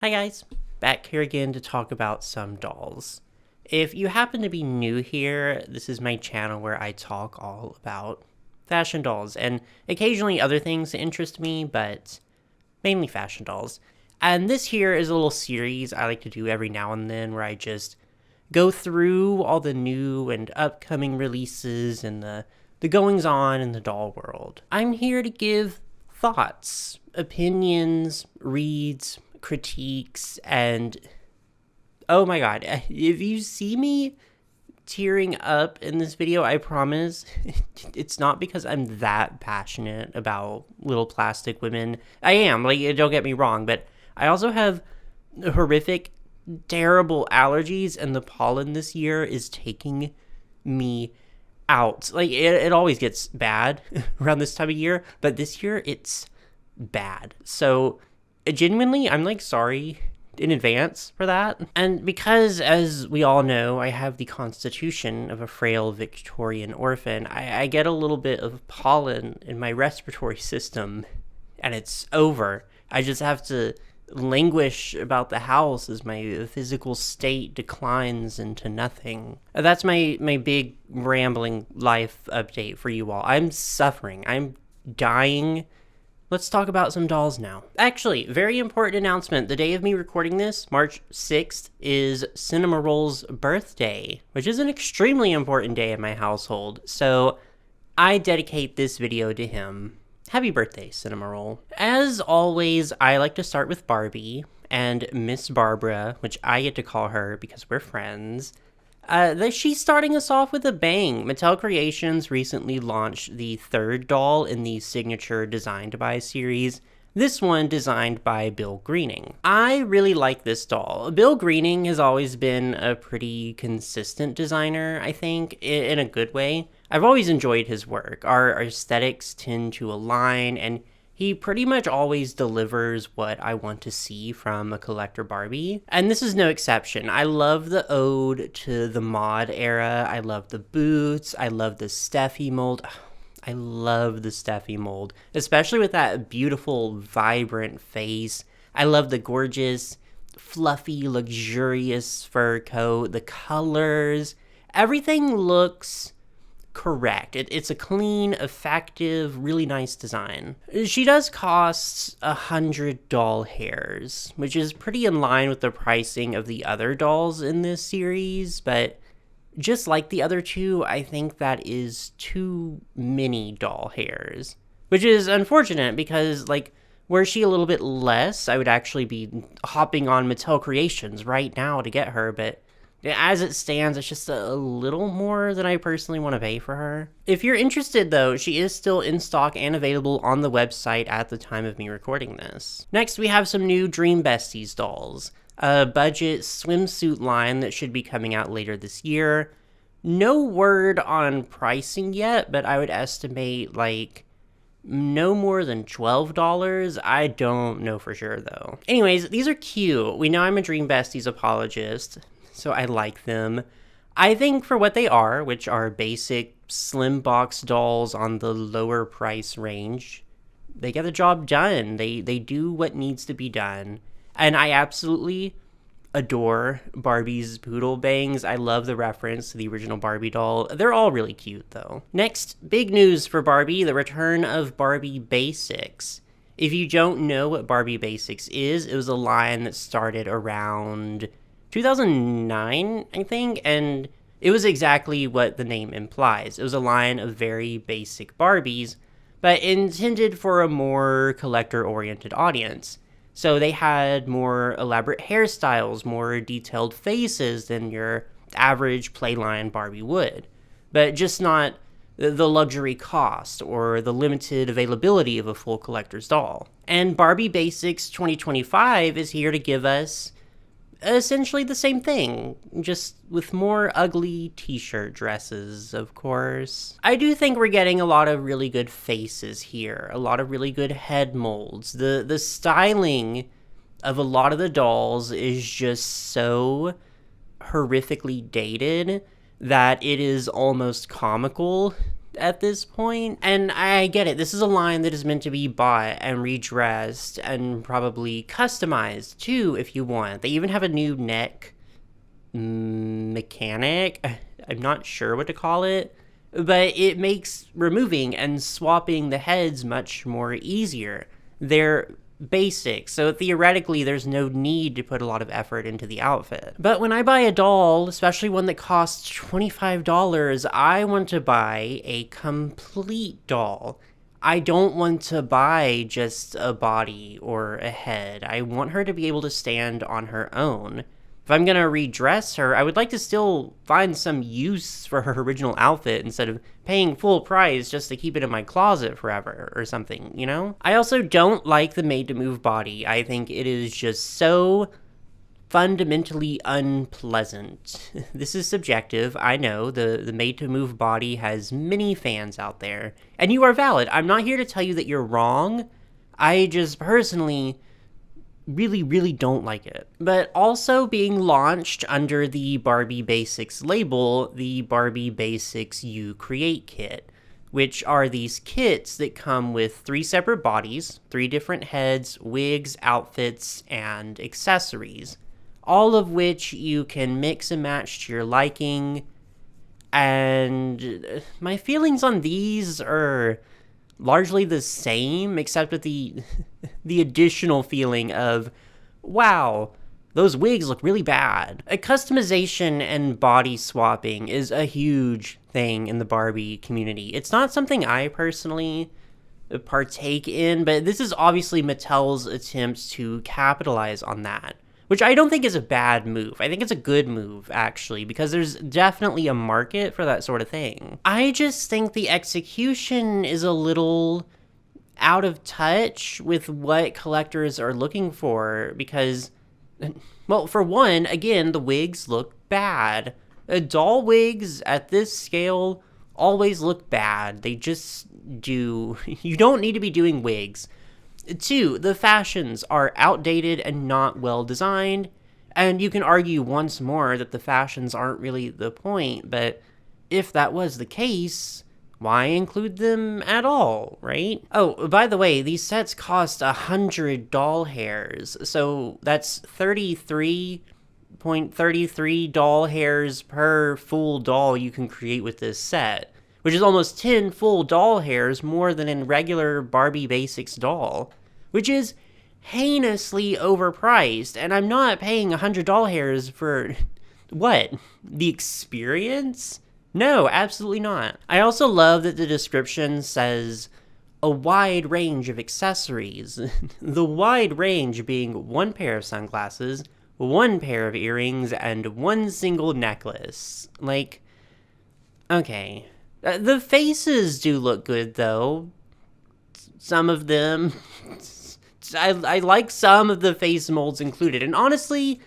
Hi guys, back here again to talk about some dolls. If you happen to be new here, this is my channel where I talk all about fashion dolls and occasionally other things that interest me, but mainly fashion dolls. And this here is a little series I like to do every now and then where I just go through all the new and upcoming releases and the goings on in the doll world. I'm here to give thoughts, opinions, reads, critiques, and oh my god, if you see me tearing up in this video, I promise it's not because I'm that passionate about little plastic women. I am, like, don't get me wrong, but I also have horrific, terrible allergies, and the pollen this year is taking me out. Like, it always gets bad around this time of year, but this year it's bad. So genuinely, I'm like sorry in advance for that. And because, as we all know, I have the constitution of a frail Victorian orphan, I get a little bit of pollen in my respiratory system, and it's over. I just have to languish about the house as my physical state declines into nothing. That's my big rambling life update for you all. I'm suffering. I'm dying. Let's talk about some dolls now. Actually, very important announcement. The day of me recording this, March 6th, is Cinema Roll's birthday, which is an extremely important day in my household. So I dedicate this video to him. Happy birthday, Cinema Roll. As always, I like to start with Barbie and Miss Barbara, which I get to call her because we're friends. She's starting us off with a bang. Mattel Creations recently launched the third doll in the signature Designed By series, this one designed by Bill Greening. I really like this doll. Bill Greening has always been a pretty consistent designer, I think, in a good way. I've always enjoyed his work. Our aesthetics tend to align, and he pretty much always delivers what I want to see from a collector Barbie. And this is no exception. I love the ode to the mod era. I love the boots. I love the Steffi mold. I love the Steffi mold, especially with that beautiful, vibrant face. I love the gorgeous, fluffy, luxurious fur coat, the colors. Everything looks correct. It's a clean, effective, really nice design. She does cost 100 doll hairs, which is pretty in line with the pricing of the other dolls in this series, but just like the other two, I think that is too many doll hairs, which is unfortunate because, like, were she a little bit less, I would actually be hopping on Mattel Creations right now to get her, but as it stands, it's just a little more than I personally want to pay for her. If you're interested, though, she is still in stock and available on the website at the time of me recording this. Next, we have some new Dream Besties dolls, a budget swimsuit line that should be coming out later this year. No word on pricing yet, but I would estimate, like, no more than $12. I don't know for sure, though. Anyways, these are cute. We know I'm a Dream Besties apologist, so I like them. I think for what they are, which are basic slim box dolls on the lower price range, they get the job done. They do what needs to be done. And I absolutely adore Barbie's poodle bangs. I love the reference to the original Barbie doll. They're all really cute, though. Next, big news for Barbie, the return of Barbie Basics. If you don't know what Barbie Basics is, it was a line that started around 2009, I think, and it was exactly what the name implies. It was a line of very basic Barbies, but intended for a more collector-oriented audience. So they had more elaborate hairstyles, more detailed faces than your average playline Barbie would, but just not the luxury cost or the limited availability of a full collector's doll. And Barbie Basics 2025 is here to give us essentially the same thing, just with more ugly t-shirt dresses, of course. I do think we're getting a lot of really good faces here, a lot of really good head molds. The styling of a lot of the dolls is just so horrifically dated that it is almost comical at this point. And I get it. This is a line that is meant to be bought and redressed and probably customized too if you want. They even have a new neck mechanic. I'm not sure what to call it, but it makes removing and swapping the heads much more easier. They're basic, so theoretically there's no need to put a lot of effort into the outfit. But when I buy a doll, especially one that costs $25, I want to buy a complete doll. I don't want to buy just a body or a head. I want her to be able to stand on her own. If I'm gonna redress her, I would like to still find some use for her original outfit instead of paying full price just to keep it in my closet forever or something, you know? I also don't like the made-to-move body. I think it is just so fundamentally unpleasant. This is subjective, I know. The made-to-move body has many fans out there, and you are valid. I'm not here to tell you that you're wrong. I just personally really don't like it. But also being launched under the Barbie Basics label, the Barbie Basics You Create kit, which are these kits that come with 3 separate bodies, 3 different heads, wigs, outfits, and accessories, all of which you can mix and match to your liking. And my feelings on these are largely the same, except with the additional feeling of, wow, those wigs look really bad. A customization and body swapping is a huge thing in the Barbie community. It's not something I personally partake in, but this is obviously Mattel's attempt to capitalize on that, which I don't think is a bad move. I think it's a good move, actually, because there's definitely a market for that sort of thing. I just think the execution is a little out of touch with what collectors are looking for because, well, for one, again, the wigs look bad. Doll wigs at this scale always look bad. They just do. You don't need to be doing wigs. 2, the fashions are outdated and not well designed, and you can argue once more that the fashions aren't really the point, but if that was the case, why include them at all, right? Oh, by the way, these sets cost 100 doll hairs, so that's 33.33 doll hairs per full doll you can create with this set, which is almost 10 full doll hairs more than in regular Barbie Basics doll, which is heinously overpriced, and I'm not paying 100 doll hairs for, what, the experience? No, absolutely not. I also love that the description says a wide range of accessories. The wide range being 1 pair of sunglasses, 1 pair of earrings, and 1 single necklace. Like, okay. The faces do look good, though. Some of them. I like some of the face molds included, and honestly,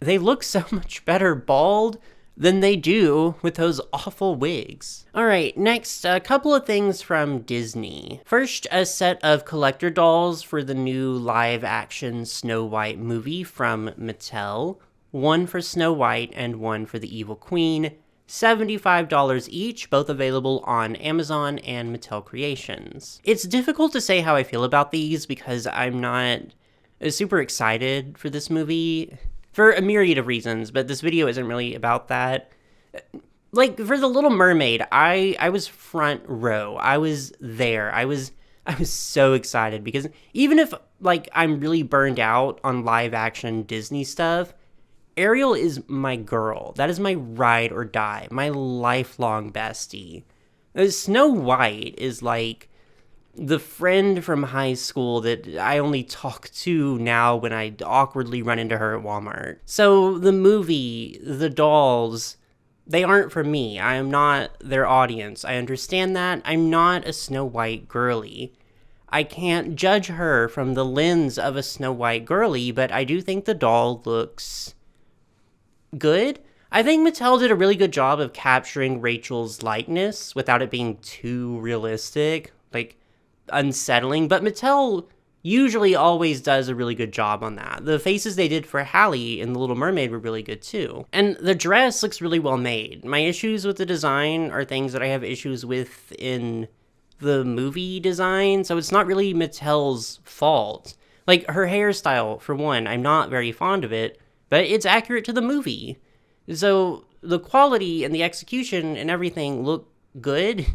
they look so much better bald than they do with those awful wigs. Alright, next, a couple of things from Disney. First, a set of collector dolls for the new live-action Snow White movie from Mattel. 1 for Snow White and 1 for the Evil Queen. $75 each, both available on Amazon and Mattel Creations. It's difficult to say how I feel about these because I'm not super excited for this movie for a myriad of reasons, but this video isn't really about that. Like, for The Little Mermaid, I was front row. I was there. I was so excited because even if, like, I'm really burned out on live-action Disney stuff, Ariel is my girl. That is my ride or die, my lifelong bestie. Snow White is like the friend from high school that I only talk to now when I awkwardly run into her at Walmart. So the movie, the dolls, they aren't for me. I am not their audience. I understand that. I'm not a Snow White girly. I can't judge her from the lens of a Snow White girly, but I do think the doll looks good. I think Mattel did a really good job of capturing Rachel's likeness without it being too realistic, like unsettling, but Mattel usually always does a really good job on that. The faces they did for Hallie in The Little Mermaid were really good too. And the dress looks really well made. My issues with the design are things that I have issues with in the movie design, so it's not really Mattel's fault. Like, her hairstyle, for one, I'm not very fond of it, but it's accurate to the movie. So the quality and the execution and everything look good.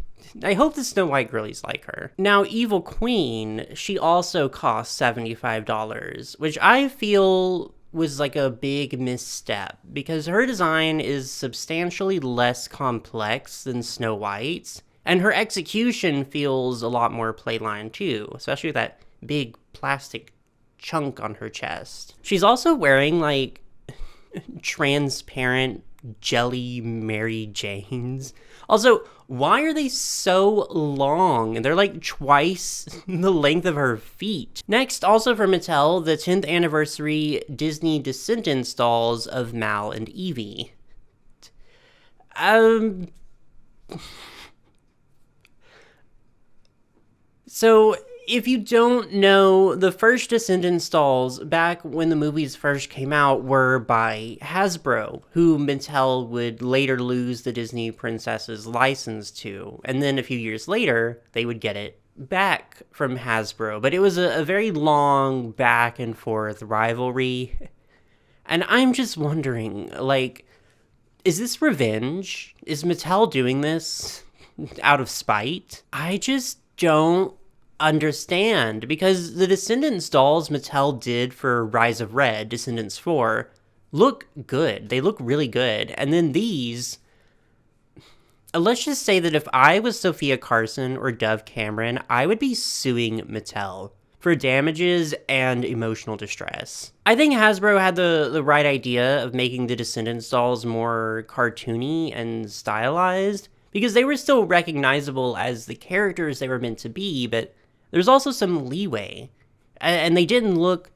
I hope the Snow White girlies like her. Now, Evil Queen, she also cost $75, which I feel was like a big misstep because her design is substantially less complex than Snow White's, and her execution feels a lot more playline too, especially with that big plastic chunk on her chest. She's also wearing like transparent jelly Mary Janes. Also, why are they so long? They're like twice the length of her feet. Next, also from Mattel, the 10th anniversary Disney Descendants dolls of Mal and Evie. So, if you don't know, the first Descendants dolls, back when the movies first came out, were by Hasbro, who Mattel would later lose the Disney Princesses license to. And then a few years later, they would get it back from Hasbro. But it was a very long back and forth rivalry. And I'm just wondering, like, is this revenge? Is Mattel doing this out of spite? I just don't understand, because the Descendants dolls Mattel did for Rise of Red, Descendants 4, look good. They look really good. And then these, let's just say that if I was Sophia Carson or Dove Cameron, I would be suing Mattel for damages and emotional distress. I think Hasbro had the right idea of making the Descendants dolls more cartoony and stylized, because they were still recognizable as the characters they were meant to be, but there's also some leeway, and they didn't look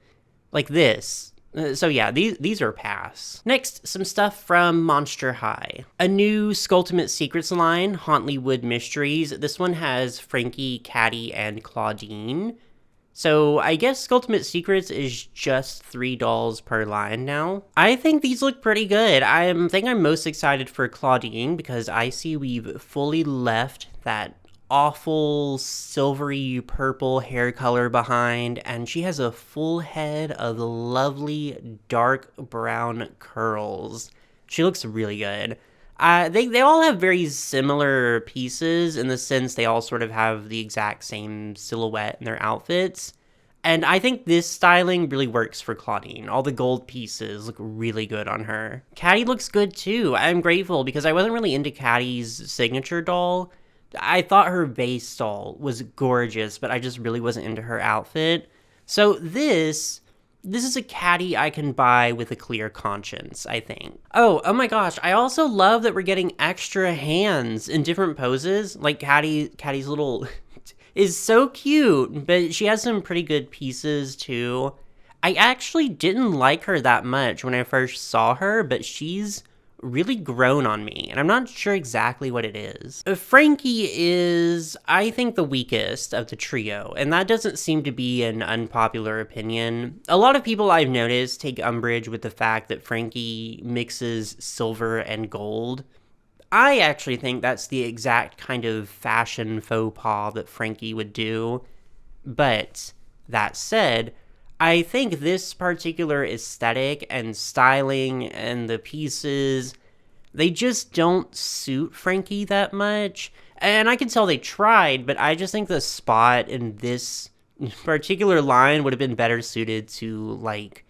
like this. So yeah, these are pass. Next, some stuff from Monster High. A new Skulltimate Secrets line, Hauntlywood Mysteries. This one has Frankie, Caddy, and Claudine. So I guess Skulltimate Secrets is just 3 dolls per line now. I think these look pretty good. I think I'm most excited for Claudine because I see we've fully left that awful silvery purple hair color behind, and she has a full head of lovely dark brown curls. She looks really good. They all have very similar pieces in the sense they all sort of have the exact same silhouette in their outfits. And I think this styling really works for Claudine. All the gold pieces look really good on her. Caddy looks good too. I'm grateful because I wasn't really into Caddy's signature doll. I thought her base doll was gorgeous, but I just really wasn't into her outfit. So this is a Caddy I can buy with a clear conscience, I think. Oh my gosh, I also love that we're getting extra hands in different poses. Like Caddy's little is so cute, but she has some pretty good pieces too. I actually didn't like her that much when I first saw her, but she's really grown on me, and I'm not sure exactly what it is. Frankie is, I think, the weakest of the trio, and that doesn't seem to be an unpopular opinion. A lot of people I've noticed take umbrage with the fact that Frankie mixes silver and gold. I actually think that's the exact kind of fashion faux pas that Frankie would do, but that said, I think this particular aesthetic and styling and the pieces, they just don't suit Frankie that much. And I can tell they tried, but I just think the spot in this particular line would have been better suited to, like,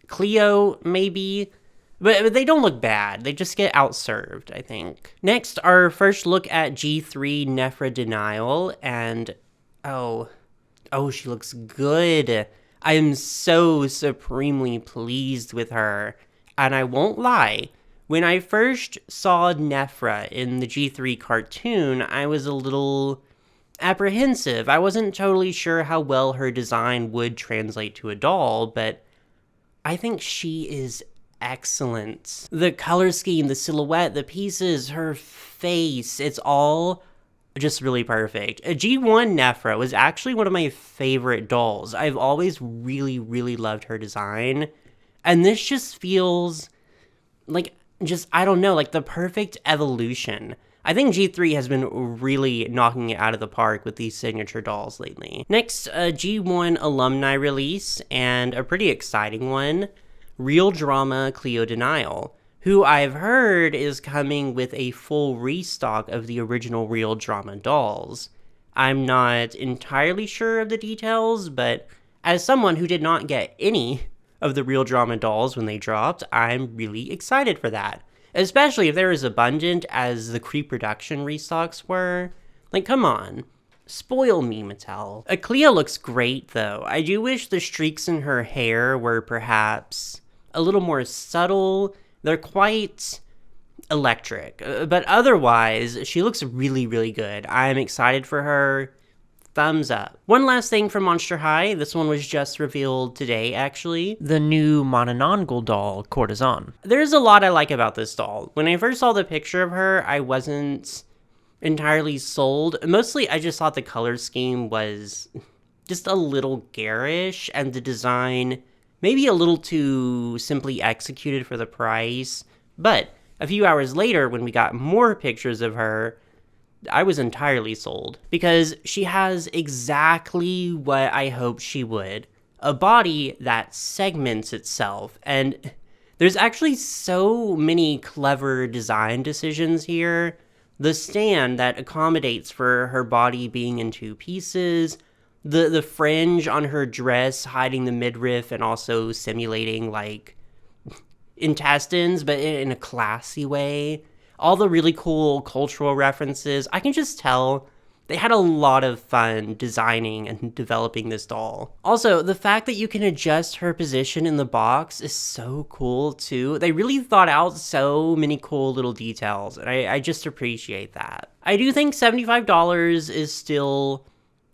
Cleo, maybe. But they don't look bad. They just get outserved, I think. Next, our first look at G3 Nefera Denial, and oh, she looks good. I am so supremely pleased with her, and I won't lie, when I first saw Nefera in the G3 cartoon, I was a little apprehensive. I wasn't totally sure how well her design would translate to a doll, but I think she is excellent. The color scheme, the silhouette, the pieces, her face, it's all just really perfect. A G1 Nefera was actually one of my favorite dolls. I've always really, really loved her design. And this just feels like, just, I don't know, like the perfect evolution. I think G3 has been really knocking it out of the park with these signature dolls lately. Next, a G1 alumni release, and a pretty exciting one, Real Drama Cleo Denial, who I've heard is coming with a full restock of the original Real Drama dolls. I'm not entirely sure of the details, but as someone who did not get any of the Real Drama dolls when they dropped, I'm really excited for that. Especially if they're as abundant as the pre-production restocks were. Like, come on. Spoil me, Mattel. Cleo looks great, though. I do wish the streaks in her hair were perhaps a little more subtle. They're quite electric. But otherwise, she looks really, really good. I'm excited for her. Thumbs up. One last thing from Monster High. This one was just revealed today, actually. The new Ngle doll, Courtesan. There's a lot I like about this doll. When I first saw the picture of her, I wasn't entirely sold. Mostly, I just thought the color scheme was just a little garish, and the design maybe a little too simply executed for the price. But a few hours later, when we got more pictures of her, I was entirely sold, because she has exactly what I hoped she would. A body that segments itself, and there's actually so many clever design decisions here. The stand that accommodates for her body being in two pieces, the fringe on her dress hiding the midriff and also simulating, like, intestines, but in a classy way. All the really cool cultural references. I can just tell they had a lot of fun designing and developing this doll. Also, the fact that you can adjust her position in the box is so cool too. They really thought out so many cool little details, and I just appreciate that. I do think $75 is still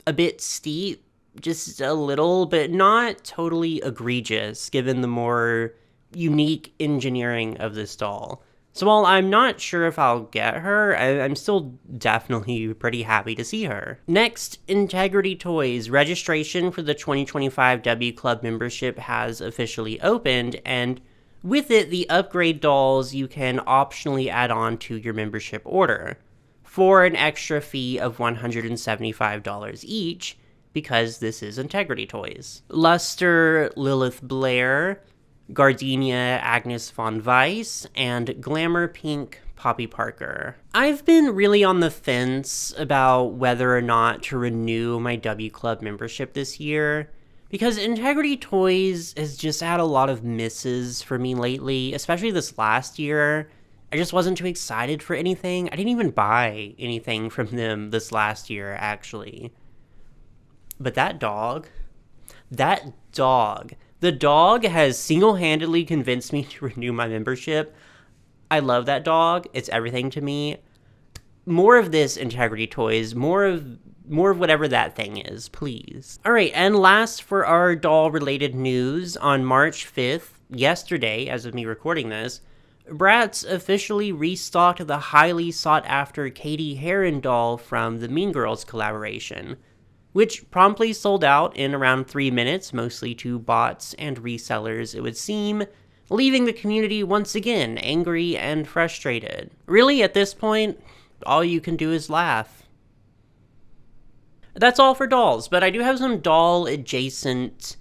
a bit steep, just a little, but not totally egregious given the more unique engineering of this doll. So while I'm not sure if I'll get her, I'm still definitely pretty happy to see her. Next, Integrity Toys. Registration for the 2025 W Club membership has officially opened, and with it, the upgrade dolls you can optionally add on to your membership order for an extra fee of $175 each, because this is Integrity Toys. Luster Lilith Blair, Gardenia Agnes Von Weiss, and Glamour Pink Poppy Parker. I've been really on the fence about whether or not to renew my W Club membership this year, because Integrity Toys has just had a lot of misses for me lately, especially this last year. I just wasn't too excited for anything. I didn't even buy anything from them this last year, actually. But that dog, the dog has single-handedly convinced me to renew my membership. I love that dog. It's everything to me. More of this, Integrity Toys. More of whatever that thing is, please. All right, and last for our doll-related news, on March 5th, yesterday, as of me recording this, Bratz officially restocked the highly sought-after Katie Heron doll from the Mean Girls collaboration, which promptly sold out in around 3 minutes, mostly to bots and resellers, it would seem, leaving the community once again angry and frustrated. Really, at this point, all you can do is laugh. That's all for dolls, but I do have some doll-adjacent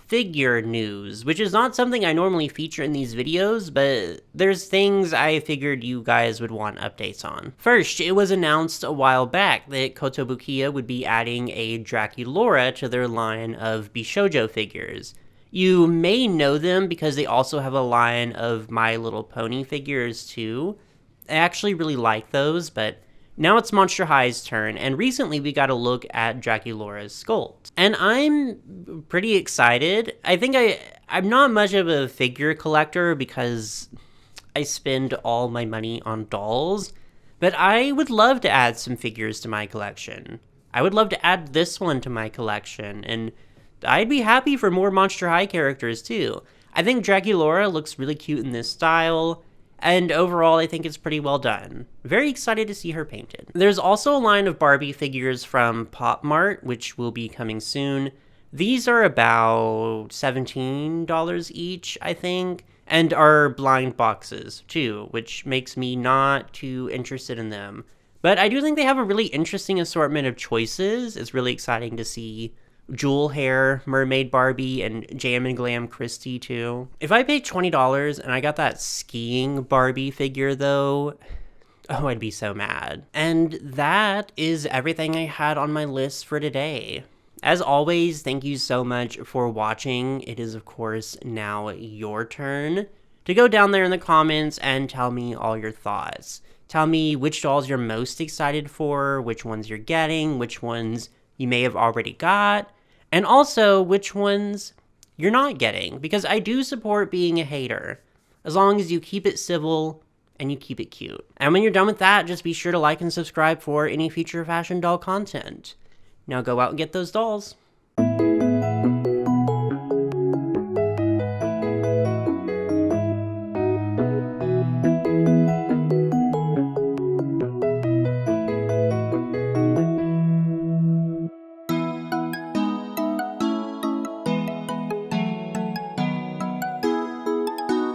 figure news, which is not something I normally feature in these videos, but there's things I figured you guys would want updates on. First, it was announced a while back that Kotobukiya would be adding a Draculaura to their line of Bishoujo figures. You may know them because they also have a line of My Little Pony figures too. I actually really like those, but now it's Monster High's turn, and recently we got a look at Draculaura's sculpt. And I'm pretty excited. I think I'm not much of a figure collector because I spend all my money on dolls, but I would love to add some figures to my collection. I would love to add this one to my collection, and I'd be happy for more Monster High characters too. I think Draculaura looks really cute in this style, And overall, I think it's pretty well done. Very excited to see her painted. There's also a line of Barbie figures from Pop Mart, which will be coming soon. These are about $17 each, I think, and are blind boxes too, which makes me not too interested in them. But I do think they have a really interesting assortment of choices. It's really exciting to see Jewel Hair, Mermaid Barbie, and Jam and Glam Christie too. If I paid $20 and I got that skiing Barbie figure though, oh, I'd be so mad. And that is everything I had on my list for today. As always, thank you so much for watching. It is, of course, now your turn to go down there in the comments and tell me all your thoughts. Tell me which dolls you're most excited for, which ones you're getting, which ones you may have already got, and also which ones you're not getting, because I do support being a hater, as long as you keep it civil and you keep it cute. And when you're done with that, just be sure to like and subscribe for any future fashion doll content. Now go out and get those dolls.